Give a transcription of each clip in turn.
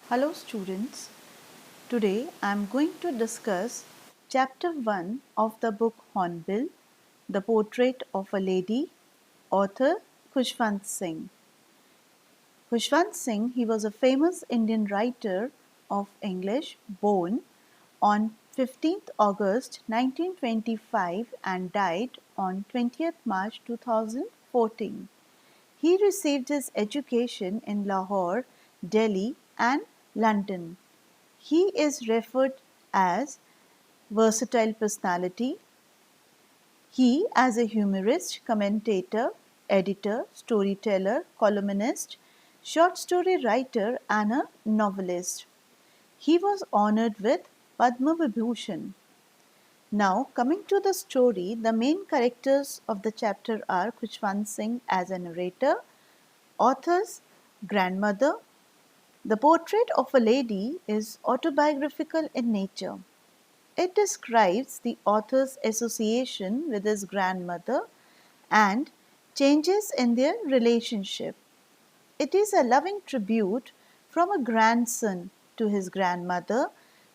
Hello students, today I am going to discuss chapter 1 of the book Hornbill, The Portrait of a Lady, author Khushwant Singh. Khushwant Singh, he was a famous Indian writer of English born on 15th August 1925 and died on 20th March 2014. He received his education in Lahore, Delhi and London. He is referred as versatile personality. He as a humorist, commentator, editor, storyteller, columnist, short story writer and a novelist. He was honored with Padma Vibhushan. Now coming to the story, the main characters of the chapter are Khushwant Singh as a narrator, author's grandmother. The portrait of a lady is autobiographical in nature. It describes the author's association with his grandmother and changes in their relationship. It is a loving tribute from a grandson to his grandmother,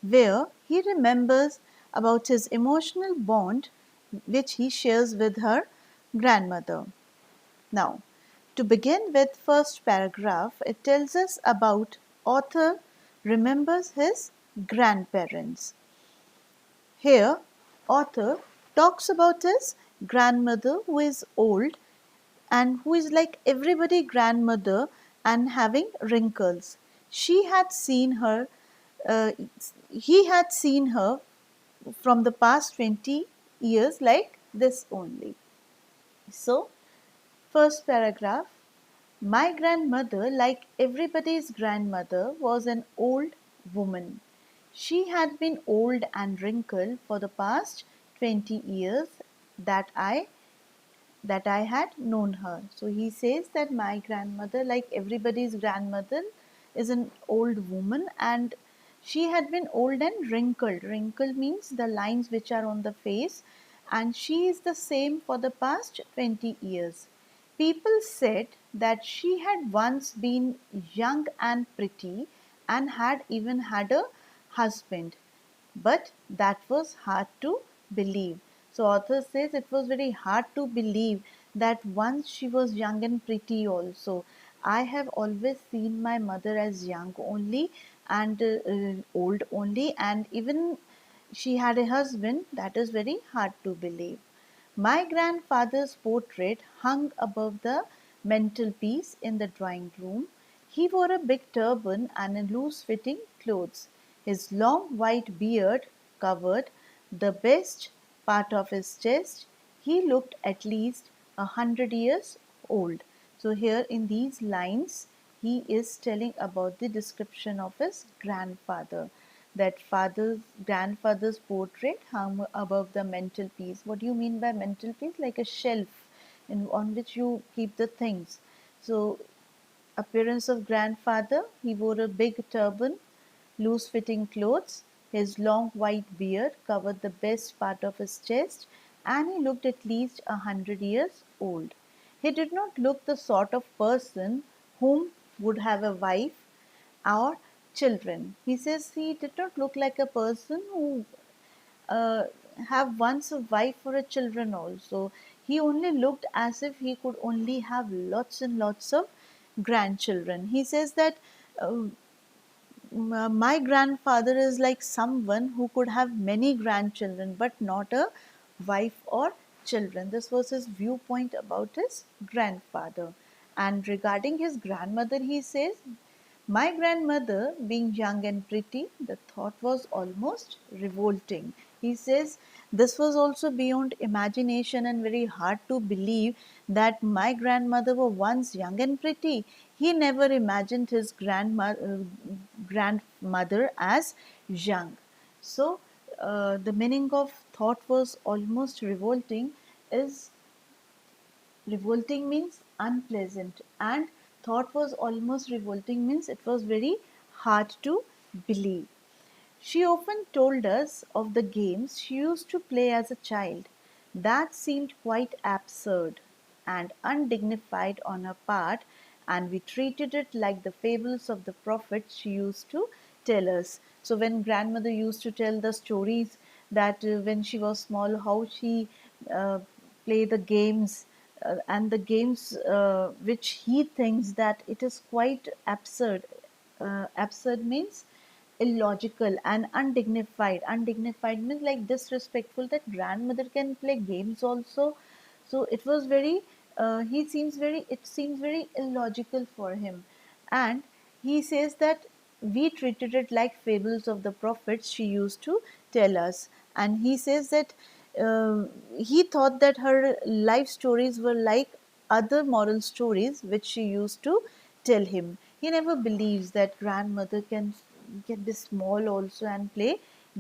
where he remembers about his emotional bond which he shares with her grandmother. Now, to begin with first paragraph, it tells us about author remembers his grandparents. Here, author talks about his grandmother who is old and who is like everybody grandmother and having wrinkles. She had seen her, uh, he had seen her from the past 20 years like this only. So, first paragraph, my grandmother, like everybody's grandmother, was an old woman. She had been old and wrinkled for the past 20 years that I that I had known her. So he says that my grandmother, like everybody's grandmother, is an old woman and she had been old and wrinkled. Wrinkle means the lines which are on the face, and she is the same for the past 20 years. People said that she had once been young and pretty and had even had a husband, but that was hard to believe. So author says it was very hard to believe that once she was young and pretty also. I have always seen my mother as young only and old only, and even she had a husband. That is very hard to believe. My grandfather's portrait hung above the mantelpiece in the drawing room. He wore a big turban and loose fitting clothes. His long white beard covered the best part of his chest. He looked at least 100 years old. So, here in these lines, he is telling about the description of his grandfather, that father's grandfather's portrait hung above the mantelpiece. What do you mean by mantelpiece? Like a shelf on which you keep the things. So, appearance of grandfather, he wore a big turban, loose fitting clothes, his long white beard covered the best part of his chest, and he looked at least 100 years old. He did not look the sort of person whom would have a wife or children. He says he did not look like a person who uh, have once a wife or a children also. He only looked as if he could only have lots and lots of grandchildren. He says that uh, my grandfather is like someone who could have many grandchildren but not a wife or children. This was his viewpoint about his grandfather. And regarding his grandmother, he says, my grandmother, being young and pretty, the thought was almost revolting. He says this was also beyond imagination and very hard to believe that my grandmother was once young and pretty. He never imagined his grandmother as young. So, the meaning of thought was almost revolting is revolting means unpleasant, and thought was almost revolting means it was very hard to believe. She often told us of the games she used to play as a child. That seemed quite absurd and undignified on her part, and we treated it like the fables of the prophets she used to tell us. So when grandmother used to tell the stories that when she was small, how she uh, play the games, and the games which he thinks that it is quite absurd. Absurd means illogical and undignified. Undignified means like disrespectful, that grandmother can play games also. So it was very, it seems very illogical for him. And he says that we treated it like fables of the prophets she used to tell us. And he says that uh, he thought that her life stories were like other moral stories which she used to tell him. He never believes that grandmother can be small also and play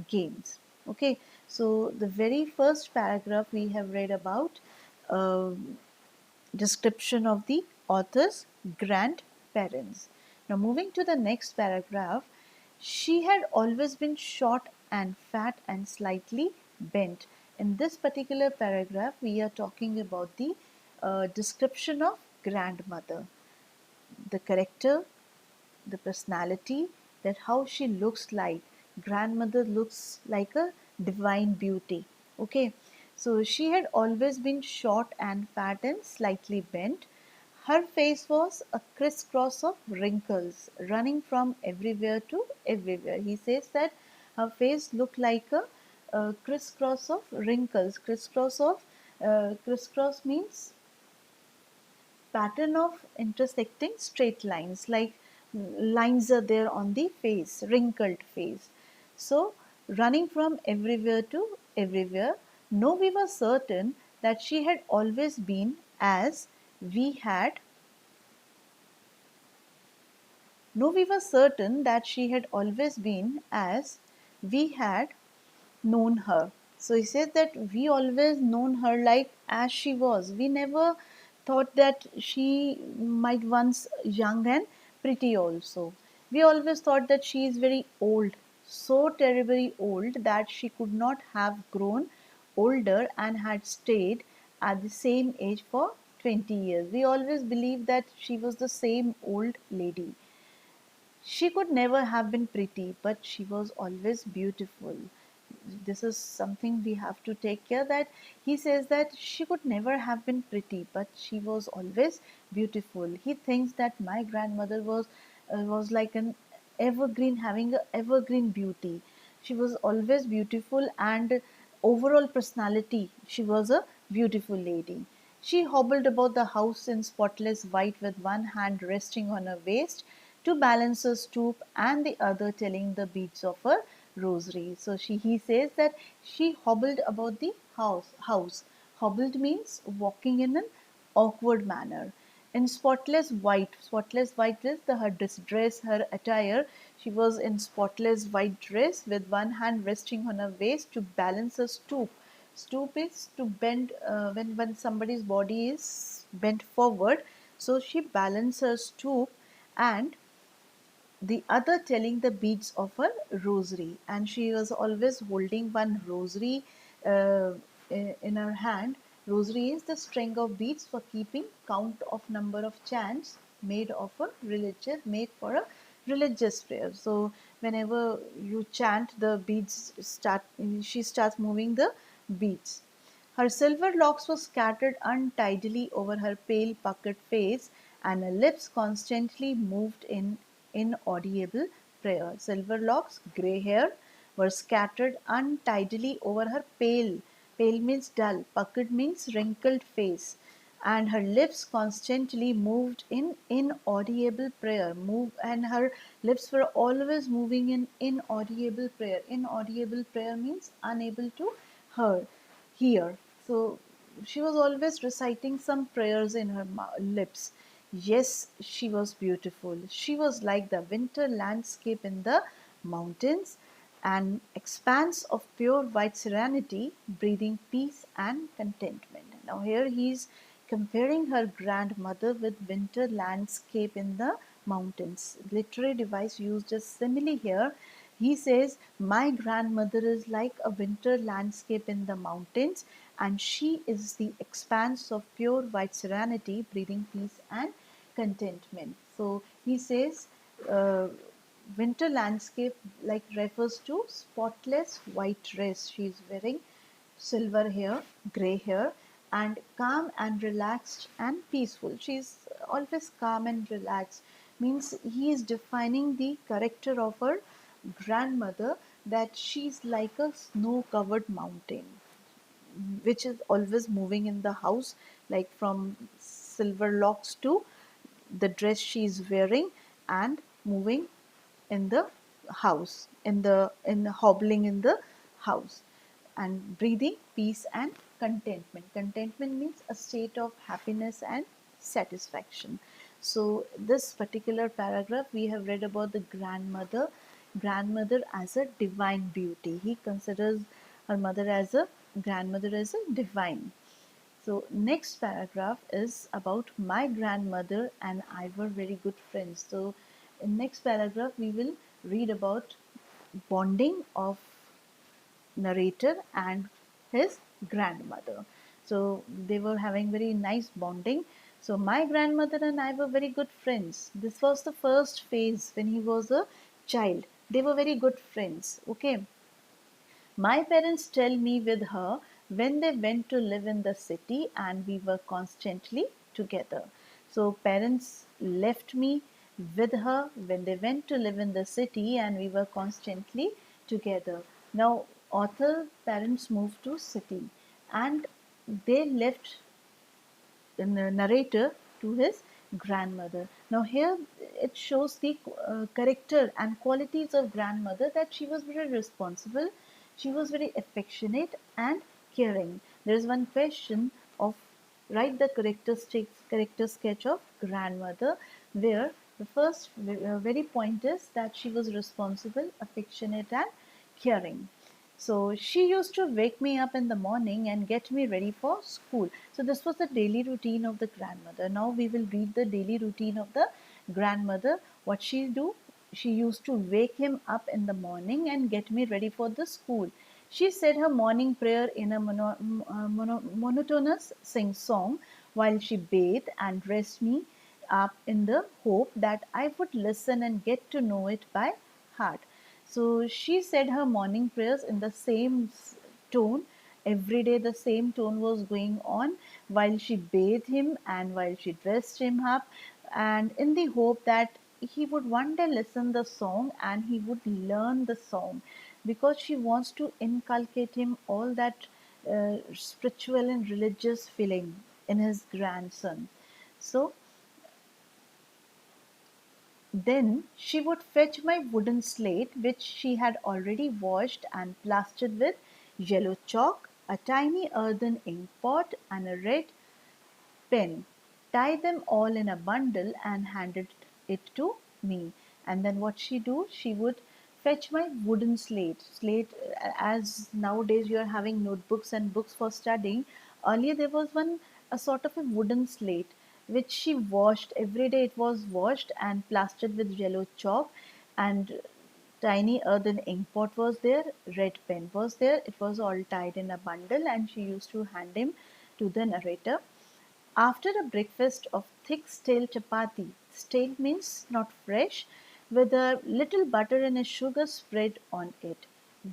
games. Okay, so the very first paragraph we have read about description of the author's grandparents. Now, moving to the next paragraph, she had always been short and fat and slightly bent. In this particular paragraph, we are talking about the description of grandmother, the character, the personality, that how she looks like. Grandmother looks like a divine beauty. Okay, so she had always been short and fat and slightly bent. Her face was a crisscross of wrinkles running from everywhere to everywhere. He says that her face looked like a crisscross of wrinkles. Crisscross means pattern of intersecting straight lines, like lines are there on the face, wrinkled face. So running from everywhere to everywhere. No, we were certain that she had always been as we had no, we were certain that she had always been as we had known her. So he said that we always known her like as she was. We never thought that she might once young and pretty also. We always thought that she is very old, so terribly old that she could not have grown older and had stayed at the same age for 20 years. We always believed that she was the same old lady. She could never have been pretty, but she was always beautiful. This is something we have to take care that he says that she could never have been pretty, but she was always beautiful. He thinks that my grandmother was like an evergreen, having a evergreen beauty. She was always beautiful, and overall personality, she was a beautiful lady. She hobbled about the house in spotless white with one hand resting on her waist to balance her stoop and the other telling the beads of her rosary. So he says that she hobbled about the house. Hobbled means walking in an awkward manner. In spotless white is her dress, her attire. She was in spotless white dress with one hand resting on her waist to balance her stoop. Stoop is to bend when somebody's body is bent forward. So she balanced her stoop and the other telling the beads of her rosary, and she was always holding one rosary uh, in her hand. Rosary is the string of beads for keeping count of number of chants made for a religious prayer. So whenever you chant, the beads start, she starts moving the beads. Her silver locks were scattered untidily over her pale, puckered face, and her lips constantly moved in inaudible prayer. Silver locks, grey hair, were scattered untidily over her pale means dull, puckered means wrinkled face, and her lips constantly moved in inaudible prayer. And her lips were always moving in inaudible prayer. Inaudible prayer means unable to hear hear. So she was always reciting some prayers in her lips. Yes, she was beautiful. She was like the winter landscape in the mountains, an expanse of pure white serenity, breathing peace and contentment. Now, here he is comparing her grandmother with winter landscape in the mountains. Literary device used as simile here. He says, my grandmother is like a winter landscape in the mountains, and she is the expanse of pure white serenity, breathing peace and contentment. So he says, uh, winter landscape like refers to spotless white dress she is wearing, silver hair, grey hair, and calm and relaxed and peaceful. She is always calm and relaxed. Means he is defining the character of her grandmother, that she's like a snow covered mountain which is always moving in the house, like from silver locks to the dress she is wearing, and moving in the house, in hobbling in the house, and breathing peace and contentment. Contentment means a state of happiness and satisfaction. So this particular paragraph we have read about the grandmother as a divine beauty. He considers her mother as a grandmother as a divine. So next paragraph is about my grandmother and I were very good friends. So in next paragraph we will read about bonding of narrator and his grandmother. So they were having very nice bonding. So my grandmother and I were very good friends. This was the first phase when he was a child. They were very good friends. Okay. My parents tell me with her when they went to live in the city and we were constantly together. So parents left me with her when they went to live in the city and we were constantly together. Now author parents moved to city and they left the narrator to his grandmother. Now here it shows the character and qualities of grandmother, that she was very responsible, she was very affectionate and caring. There is one question of write the character sketch of grandmother, where the first very point is that she was responsible, affectionate and caring. So she used to wake me up in the morning and get me ready for school. So this was the daily routine of the grandmother. Now we will read the daily routine of the grandmother. What she do? She used to wake him up in the morning and get me ready for the school. She said her morning prayer in a monotonous sing song while she bathed and dressed me up in the hope that I would listen and get to know it by heart. So she said her morning prayers in the same tone. Every day, the same tone was going on while she bathed him and while she dressed him up, and in the hope that he would one day listen the song and he would learn the song, because she wants to inculcate him all that spiritual and religious feeling in his grandson. So then she would fetch my wooden slate, which she had already washed and plastered with yellow chalk, a tiny earthen ink pot, and a red pen, tie them all in a bundle and handed it to me. And then what she do? She would fetch my wooden slate. As nowadays you are having notebooks and books for studying. Earlier there was one a sort of a wooden slate which she washed every day. It was washed and plastered with yellow chalk, and tiny earthen ink pot was there, red pen was there. It was all tied in a bundle, and she used to hand him to the narrator. After a breakfast of thick stale chapati, stale means not fresh, with a little butter and a sugar spread on it,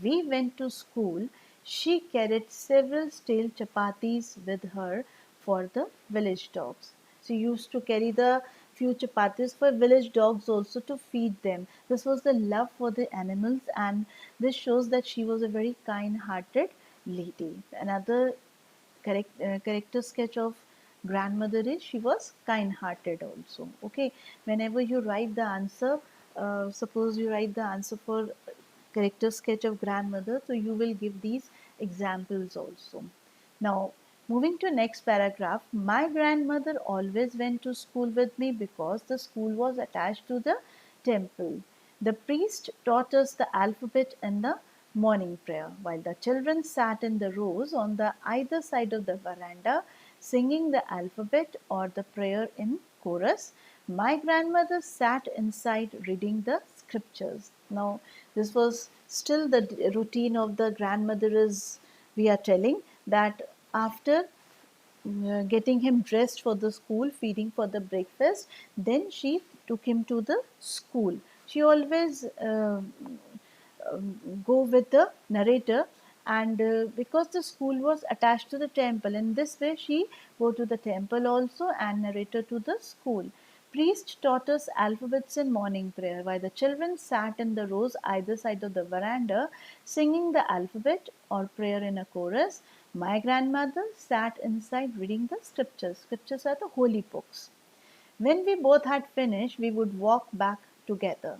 we went to school. She carried several stale chapatis with her for the village dogs. She used to carry the few chapatis for village dogs also to feed them. This was the love for the animals, and this shows that she was a very kind hearted lady. Another character sketch of grandmother is she was kind hearted also. Okay, whenever you write the answer, suppose you write the answer for character sketch of grandmother, so you will give these examples also. Now moving to next paragraph, my grandmother always went to school with me because the school was attached to the temple. The priest taught us the alphabet in the morning prayer, while the children sat in the rows on the either side of the veranda singing the alphabet or the prayer in chorus. My grandmother sat inside reading the scriptures. Now, this was still the routine of the grandmother, is we are telling that after getting him dressed for the school, feeding for the breakfast. Then she took him to the school. She always go with the narrator, and because the school was attached to the temple, in this way she go to the temple also and narrator to the school. Priest taught us alphabets in morning prayer, while the children sat in the rows either side of the veranda singing the alphabet or prayer in a chorus. My grandmother sat inside reading the scriptures. Scriptures are the holy books. When we both had finished, we would walk back together.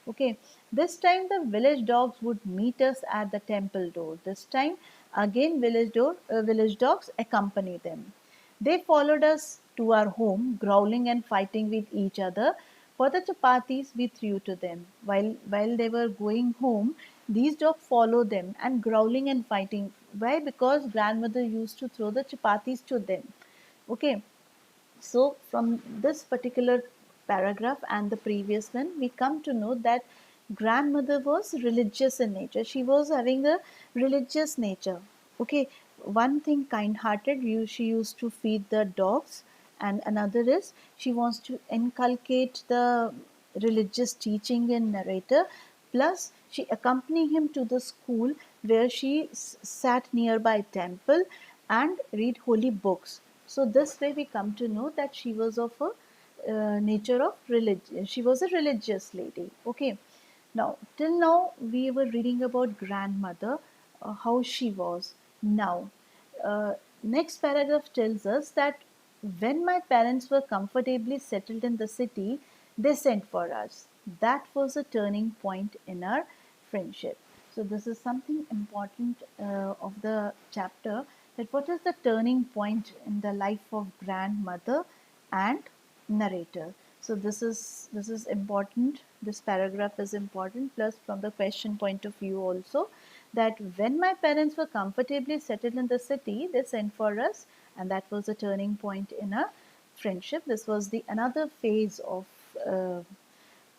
Okay, this time the village dogs would meet us at the temple door. This time again village dogs accompany them. They followed us to our home, growling and fighting with each other for the chapatis we threw to them. While they were going home, these dogs followed them and growling and fighting. Why? Because grandmother used to throw the chapatis to them. Okay, so, from this particular paragraph and the previous one, we come to know that grandmother was religious in nature. She was having a religious nature. Okay, one thing kind-hearted, she used to feed the dogs, and another is she wants to inculcate the religious teaching in narrator. Plus, she accompanied him to the school where she sat nearby temple and read holy books. So this way we come to know that she was of a nature of religion. She was a religious lady. Okay. Now, till now we were reading about grandmother, how she was. Now, uh, next paragraph tells us that when my parents were comfortably settled in the city, they sent for us. That was a turning point in our friendship. So this is something important of the chapter, that what is the turning point in the life of grandmother and narrator. So this is important. This paragraph is important. Plus, from the question point of view also, that when my parents were comfortably settled in the city, they sent for us, and that was a turning point in our friendship. This was the another phase uh,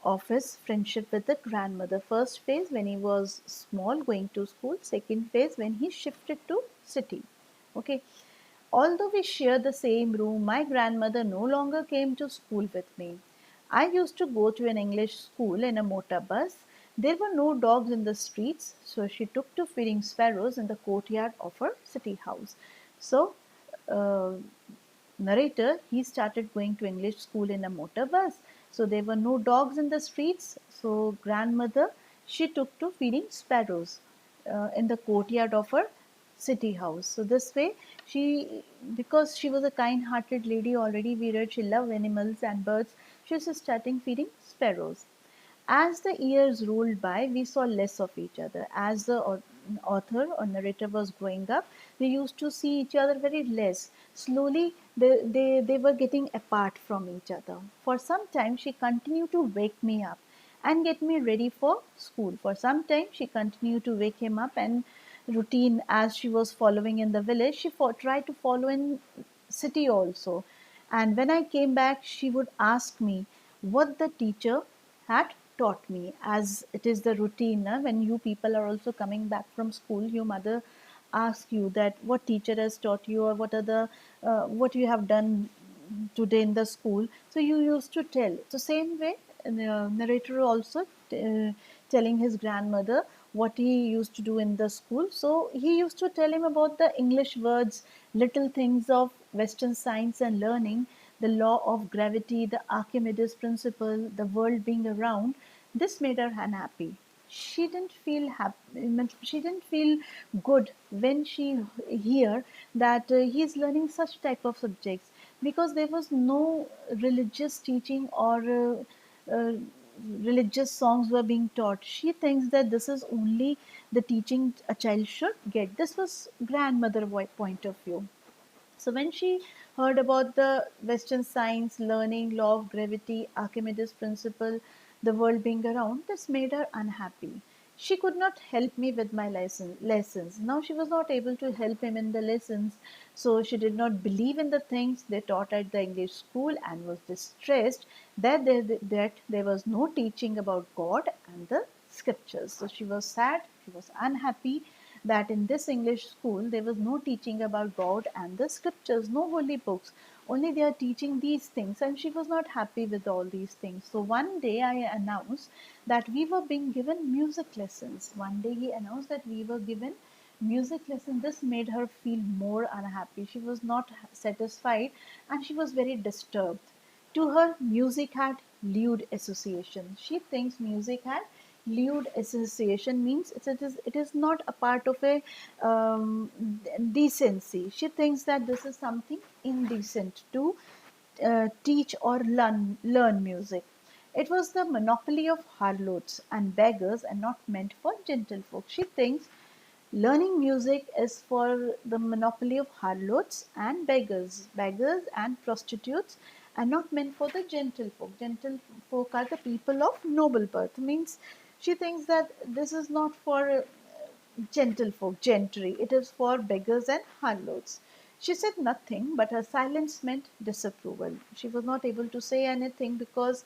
of his friendship with the grandmother. First phase when he was small going to school, second phase when he shifted to city. Okay, although we shared the same room, my grandmother no longer came to school with me. I used to go to an English school in a motor bus. There were no dogs in the streets, so she took to feeding sparrows in the courtyard of her city house. So, uh, narrator, he started going to English school in a motor bus. So there were no dogs in the streets. So grandmother, she took to feeding sparrows in the courtyard of her city house. So this way, she, because she was a kind-hearted lady already, we read she loved animals and birds. She was starting feeding sparrows. As the years rolled by, we saw less of each other. As the author or narrator was growing up, they used to see each other very less. Slowly, they were getting apart from each other. For some time, she continued to wake me up and get me ready for school. For some time, she continued to wake him up, and routine as she was following in the village, she tried to follow in city also. And when I came back, she would ask me what the teacher had taught me, as it is the routine. When you people are also coming back from school, your mother asks you that what teacher has taught you, or what are the what you have done today in the school. So you used to tell. So same way, the narrator also telling his grandmother what he used to do in the school. So he used to tell him about the English words, little things of Western science and learning, the law of gravity, the Archimedes principle, the world being around. This made her unhappy. She didn't feel happy. She didn't feel good when she hear that he is learning such type of subjects, because there was no religious teaching or religious songs were being taught. She thinks that this is only the teaching a child should get. This was grandmother point of view. So when she heard about the Western science, learning, law of gravity, Archimedes principle, the world being around, this made her unhappy. She could not help me with my lessons. Now she was not able to help him in the lessons, so she did not believe in the things they taught at the English school and was distressed that there was no teaching about God and the scriptures. So she was sad, she was unhappy that in this English school there was no teaching about God and the scriptures, no holy books, only they are teaching these things, and she was not happy with all these things. So one day I announced that we were being given music lessons. One day he announced that we were given music lesson. This made her feel more unhappy. She was not satisfied and she was very disturbed. To her, music had lewd association. She thinks music had lewd association means it is not a part of a decency. She thinks that this is something indecent to teach or learn music. It was the monopoly of harlots and beggars and not meant for gentlefolk. She thinks learning music is for the monopoly of harlots and beggars and prostitutes, and not meant for the gentlefolk. Gentlefolk are the people of noble birth. Means she thinks that this is not for gentlefolk, gentry. It is for beggars and harlots. She said nothing, but her silence meant disapproval. She was not able to say anything because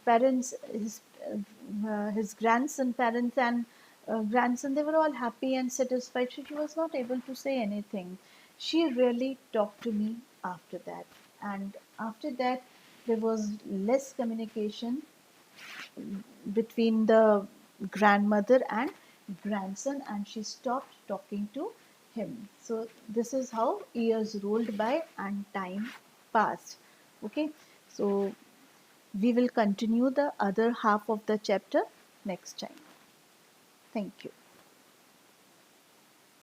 parents, his grandson, parents and grandson, they were all happy and satisfied. She was not able to say anything. She really talked to me after that, and after that, there was less communication between the grandmother and grandson, and she stopped talking to him. So this is how years rolled by and time passed. Okay, so we will continue the other half of the chapter next time. Thank you.